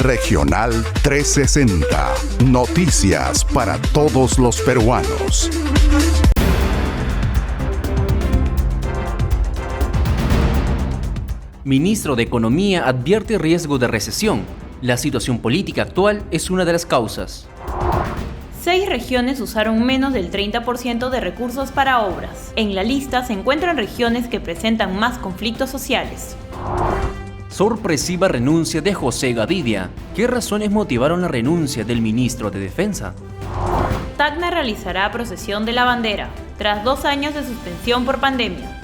Regional 360. Noticias para todos los peruanos. Ministro de Economía advierte riesgo de recesión. La situación política actual es una de las causas. 6 regiones usaron menos del 30% de recursos para obras. En la lista se encuentran regiones que presentan más conflictos sociales. Sorpresiva renuncia de José Gavidia. ¿Qué razones motivaron la renuncia del ministro de Defensa? Tacna realizará procesión de la bandera, tras 2 años de suspensión por pandemia.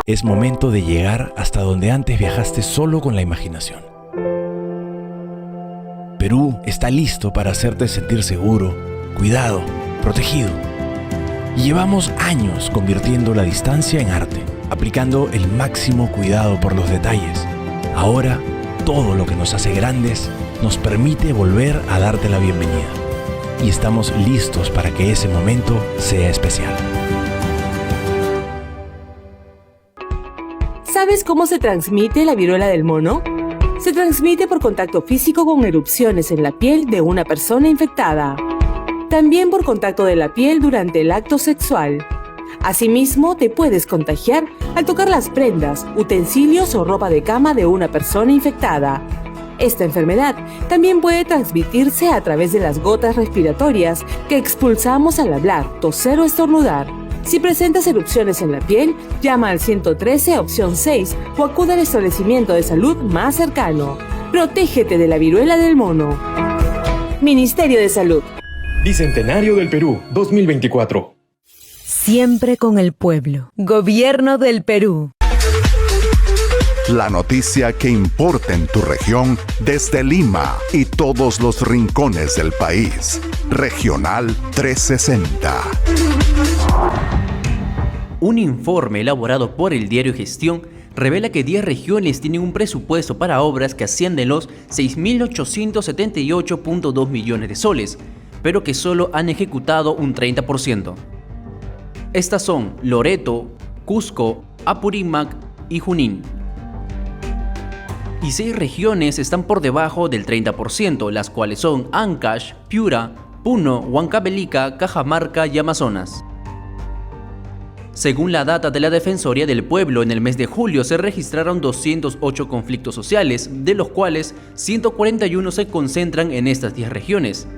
Es momento de llegar hasta donde antes viajaste solo con la imaginación. Perú está listo para hacerte sentir seguro, cuidado, protegido. Y llevamos años convirtiendo la distancia en arte, aplicando el máximo cuidado por los detalles. Ahora, todo lo que nos hace grandes nos permite volver a darte la bienvenida. Y estamos listos para que ese momento sea especial. ¿Sabes cómo se transmite la viruela del mono? Se transmite por contacto físico con erupciones en la piel de una persona infectada. También por contacto de la piel durante el acto sexual. Asimismo, te puedes contagiar al tocar las prendas, utensilios o ropa de cama de una persona infectada. Esta enfermedad también puede transmitirse a través de las gotas respiratorias que expulsamos al hablar, toser o estornudar. Si presentas erupciones en la piel, llama al 113 opción 6 o acude al establecimiento de salud más cercano. Protégete de la viruela del mono. Ministerio de Salud. Bicentenario del Perú, 2024. Siempre con el pueblo. Gobierno del Perú. La noticia que importa en tu región desde Lima y todos los rincones del país. Regional 360. Un informe elaborado por el diario Gestión revela que 10 regiones tienen un presupuesto para obras que ascienden los 6.878.2 millones de soles, pero que solo han ejecutado un 30%. Estas son Loreto, Cusco, Apurímac y Junín. Y 6 regiones están por debajo del 30%, las cuales son Ancash, Piura, Puno, Huancavelica, Cajamarca y Amazonas. Según la data de la Defensoría del Pueblo, en el mes de julio se registraron 208 conflictos sociales, de los cuales 141 se concentran en estas 10 regiones.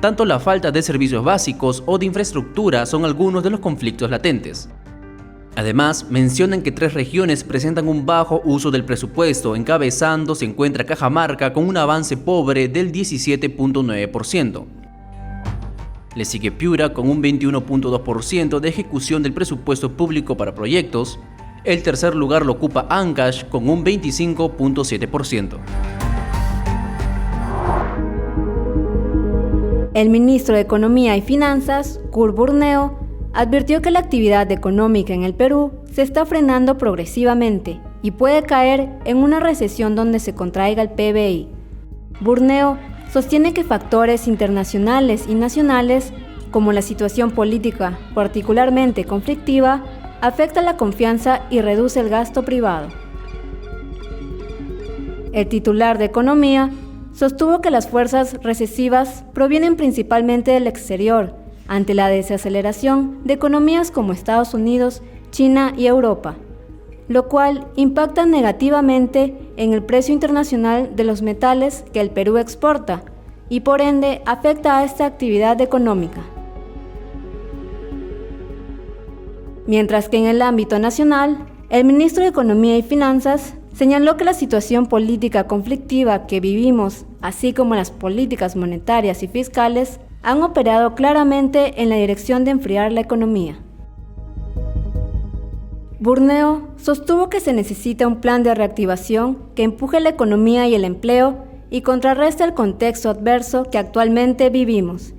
Tanto la falta de servicios básicos o de infraestructura son algunos de los conflictos latentes. Además, mencionan que 3 regiones presentan un bajo uso del presupuesto, encabezando se encuentra Cajamarca con un avance pobre del 17.9%. Le sigue Piura con un 21.2% de ejecución del presupuesto público para proyectos. El tercer lugar lo ocupa Ancash con un 25.7%. El ministro de Economía y Finanzas, Kurt Burneo, advirtió que la actividad económica en el Perú se está frenando progresivamente y puede caer en una recesión donde se contraiga el PBI. Burneo sostiene que factores internacionales y nacionales, como la situación política particularmente conflictiva, afecta la confianza y reduce el gasto privado. El titular de Economía sostuvo que las fuerzas recesivas provienen principalmente del exterior, ante la desaceleración de economías como Estados Unidos, China y Europa, lo cual impacta negativamente en el precio internacional de los metales que el Perú exporta y por ende afecta a esta actividad económica. Mientras que en el ámbito nacional, el ministro de Economía y Finanzas señaló que la situación política conflictiva que vivimos, así como las políticas monetarias y fiscales, han operado claramente en la dirección de enfriar la economía. Burneo sostuvo que se necesita un plan de reactivación que empuje la economía y el empleo y contrarreste el contexto adverso que actualmente vivimos.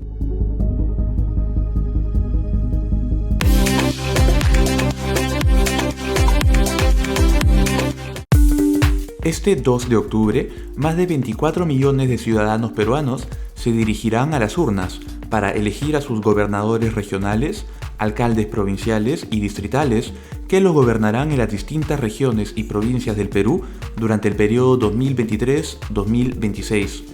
Este 2 de octubre, más de 24 millones de ciudadanos peruanos se dirigirán a las urnas para elegir a sus gobernadores regionales, alcaldes provinciales y distritales que los gobernarán en las distintas regiones y provincias del Perú durante el periodo 2023-2026.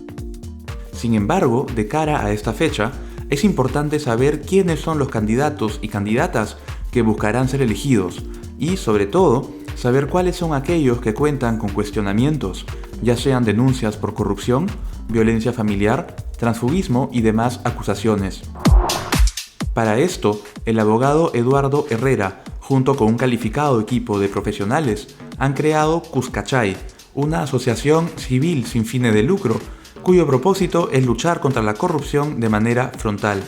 Sin embargo, de cara a esta fecha, es importante saber quiénes son los candidatos y candidatas que buscarán ser elegidos y, sobre todo, saber cuáles son aquellos que cuentan con cuestionamientos, ya sean denuncias por corrupción, violencia familiar, transfugismo y demás acusaciones. Para esto, el abogado Eduardo Herrera, junto con un calificado equipo de profesionales, han creado Cuscachay, una asociación civil sin fines de lucro, cuyo propósito es luchar contra la corrupción de manera frontal.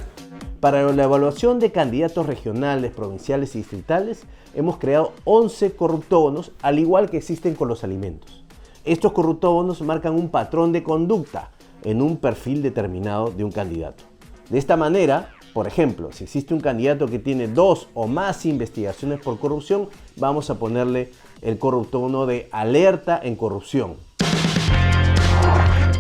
Para la evaluación de candidatos regionales, provinciales y distritales, hemos creado 11 corruptógonos, al igual que existen con los alimentos. Estos corruptógonos marcan un patrón de conducta en un perfil determinado de un candidato. De esta manera, por ejemplo, si existe un candidato que tiene 2 o más investigaciones por corrupción, vamos a ponerle el corruptógono de alerta en corrupción.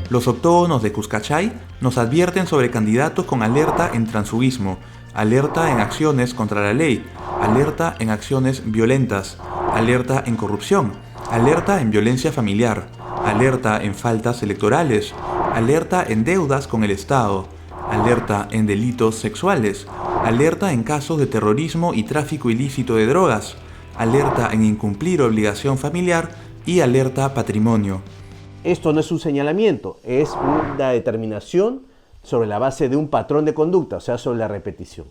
Los octógonos de Cuscachay nos advierten sobre candidatos con alerta en transfugismo, alerta en acciones contra la ley, alerta en acciones violentas, alerta en corrupción, alerta en violencia familiar, alerta en faltas electorales, alerta en deudas con el Estado, alerta en delitos sexuales, alerta en casos de terrorismo y tráfico ilícito de drogas, alerta en incumplir obligación familiar y alerta patrimonio. Esto no es un señalamiento, es una determinación sobre la base de un patrón de conducta, o sea, sobre la repetición.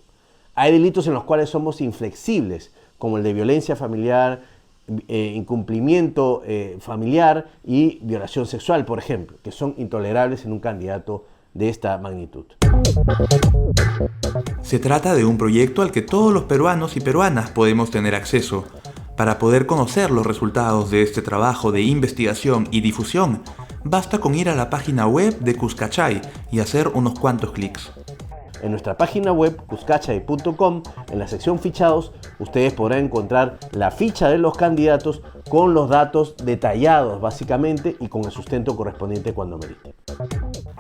Hay delitos en los cuales somos inflexibles, como el de violencia familiar, incumplimiento familiar y violación sexual, por ejemplo, que son intolerables en un candidato de esta magnitud. Se trata de un proyecto al que todos los peruanos y peruanas podemos tener acceso. Para poder conocer los resultados de este trabajo de investigación y difusión, basta con ir a la página web de Cuscachay y hacer unos cuantos clics. En nuestra página web, cuscachay.com, en la sección fichados, ustedes podrán encontrar la ficha de los candidatos con los datos detallados básicamente y con el sustento correspondiente cuando merite.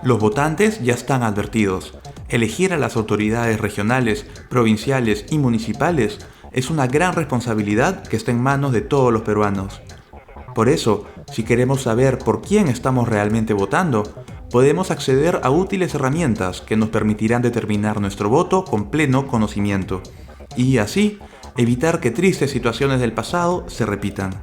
Los votantes ya están advertidos. Elegir a las autoridades regionales, provinciales y municipales es una gran responsabilidad que está en manos de todos los peruanos. Por eso, si queremos saber por quién estamos realmente votando, podemos acceder a útiles herramientas que nos permitirán determinar nuestro voto con pleno conocimiento y así evitar que tristes situaciones del pasado se repitan.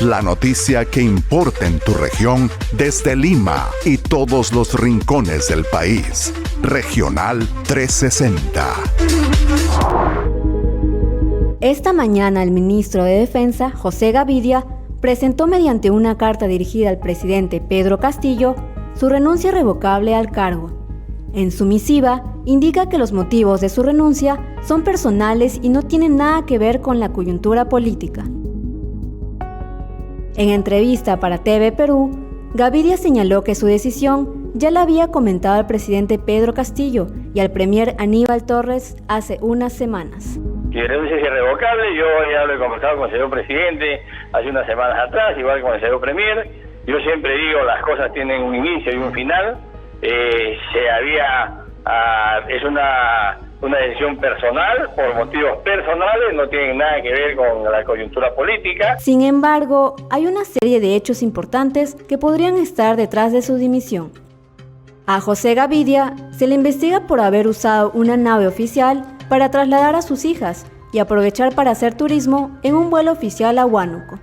La noticia que importa en tu región desde Lima y todos los rincones del país. Regional 360. Esta mañana el ministro de Defensa, José Gavidia, presentó mediante una carta dirigida al presidente Pedro Castillo su renuncia irrevocable al cargo. En su misiva, indica que los motivos de su renuncia son personales y no tienen nada que ver con la coyuntura política. En entrevista para TV Perú, Gavidia señaló que su decisión ya la había comentado al presidente Pedro Castillo y al premier Aníbal Torres hace unas semanas. Mi renuncia es irrevocable, yo ya lo he conversado con el señor presidente hace unas semanas atrás, igual con el señor premier. Yo siempre digo, las cosas tienen un inicio y un final. Se había Es una decisión personal, por motivos personales, no tiene nada que ver con la coyuntura política. Sin embargo, hay una serie de hechos importantes que podrían estar detrás de su dimisión. A José Gavidia se le investiga por haber usado una nave oficial para trasladar a sus hijas y aprovechar para hacer turismo en un vuelo oficial a Huánuco.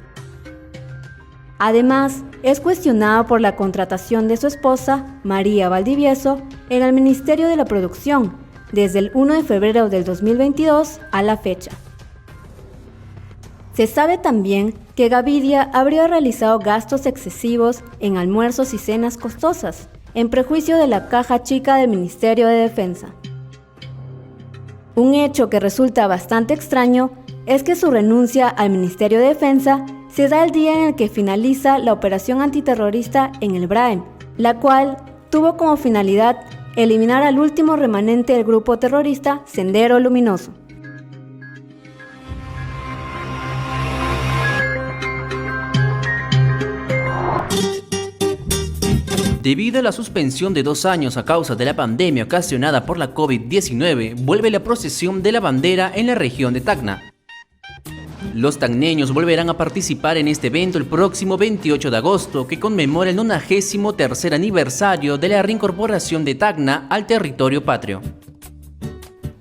Además, es cuestionado por la contratación de su esposa, María Valdivieso, en el Ministerio de la Producción, desde el 1 de febrero del 2022 a la fecha. Se sabe también que Gavidia habría realizado gastos excesivos en almuerzos y cenas costosas, en prejuicio de la caja chica del Ministerio de Defensa. Un hecho que resulta bastante extraño es que su renuncia al Ministerio de Defensa se da el día en el que finaliza la operación antiterrorista en el Braem, la cual tuvo como finalidad eliminar al último remanente del grupo terrorista Sendero Luminoso. Debido a la suspensión de 2 años a causa de la pandemia ocasionada por la COVID-19, vuelve la procesión de la bandera en la región de Tacna. Los tacneños volverán a participar en este evento el próximo 28 de agosto, que conmemora el 93º aniversario de la reincorporación de Tacna al territorio patrio.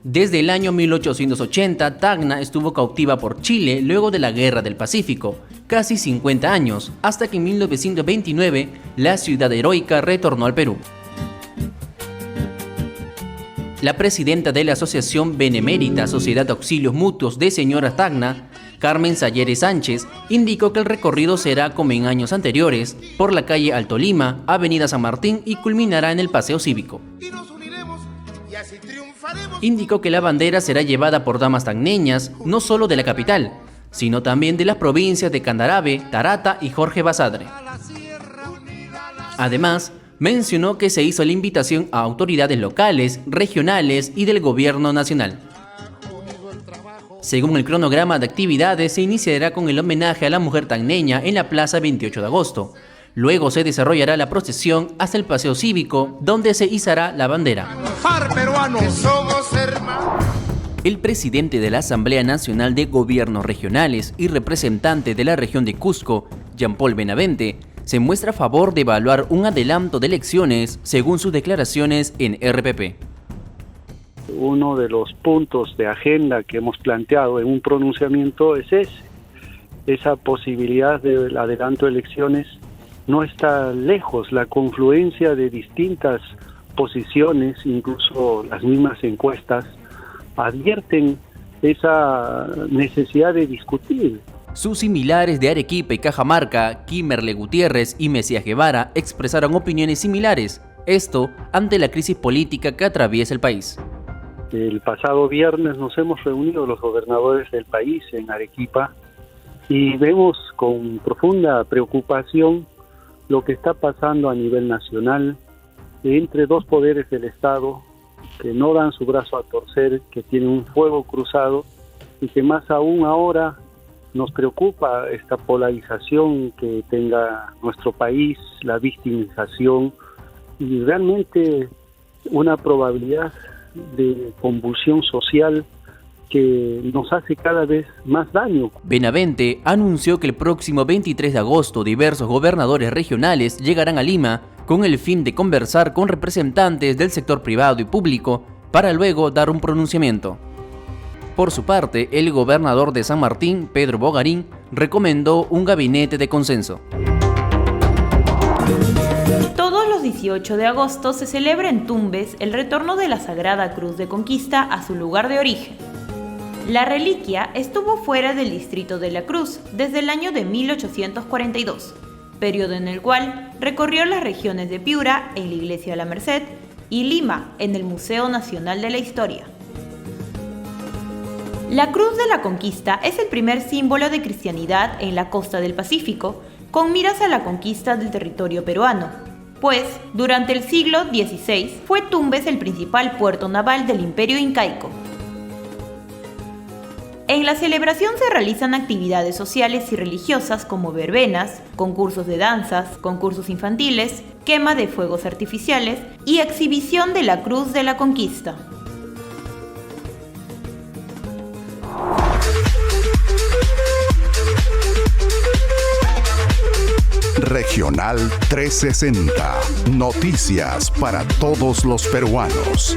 Desde el año 1880, Tacna estuvo cautiva por Chile luego de la Guerra del Pacífico, casi 50 años, hasta que en 1929 la ciudad heroica retornó al Perú. La presidenta de la Asociación Benemérita Sociedad de Auxilios Mutuos de Señoras Tacna, Carmen Salleres Sánchez, indicó que el recorrido será como en años anteriores, por la calle Alto Lima, Avenida San Martín y culminará en el Paseo Cívico. Indicó que la bandera será llevada por damas tacneñas, no solo de la capital, sino también de las provincias de Candarave, Tarata y Jorge Basadre. Además, mencionó que se hizo la invitación a autoridades locales, regionales y del gobierno nacional. Según el cronograma de actividades, se iniciará con el homenaje a la mujer tacneña en la Plaza 28 de agosto. Luego se desarrollará la procesión hasta el Paseo Cívico, donde se izará la bandera. El presidente de la Asamblea Nacional de Gobiernos Regionales y representante de la región de Cusco, Jean-Paul Benavente, se muestra a favor de evaluar un adelanto de elecciones según sus declaraciones en RPP. Uno de los puntos de agenda que hemos planteado en un pronunciamiento es esa posibilidad del adelanto de elecciones. No está lejos, la confluencia de distintas posiciones, incluso las mismas encuestas, advierten esa necesidad de discutir. Sus similares de Arequipa y Cajamarca, Kimberly Gutiérrez y Mesías Guevara, expresaron opiniones similares, esto ante la crisis política que atraviesa el país. El pasado viernes nos hemos reunido los gobernadores del país en Arequipa y vemos con profunda preocupación lo que está pasando a nivel nacional entre dos poderes del Estado que no dan su brazo a torcer, que tienen un fuego cruzado y que más aún ahora nos preocupa esta polarización que tenga nuestro país, la victimización y realmente una probabilidad de convulsión social que nos hace cada vez más daño. Benavente anunció que el próximo 23 de agosto diversos gobernadores regionales llegarán a Lima con el fin de conversar con representantes del sector privado y público para luego dar un pronunciamiento. Por su parte, el gobernador de San Martín, Pedro Bogarín, recomendó un gabinete de consenso. Todos los 18 de agosto se celebra en Tumbes el retorno de la Sagrada Cruz de Conquista a su lugar de origen. La reliquia estuvo fuera del distrito de la Cruz desde el año de 1842, periodo en el cual recorrió las regiones de Piura en la Iglesia de la Merced y Lima en el Museo Nacional de la Historia. La Cruz de la Conquista es el primer símbolo de cristianidad en la costa del Pacífico, con miras a la conquista del territorio peruano, pues durante el siglo XVI fue Tumbes el principal puerto naval del Imperio Incaico. En la celebración se realizan actividades sociales y religiosas como verbenas, concursos de danzas, concursos infantiles, quema de fuegos artificiales y exhibición de la Cruz de la Conquista. Regional 360. Noticias para todos los peruanos.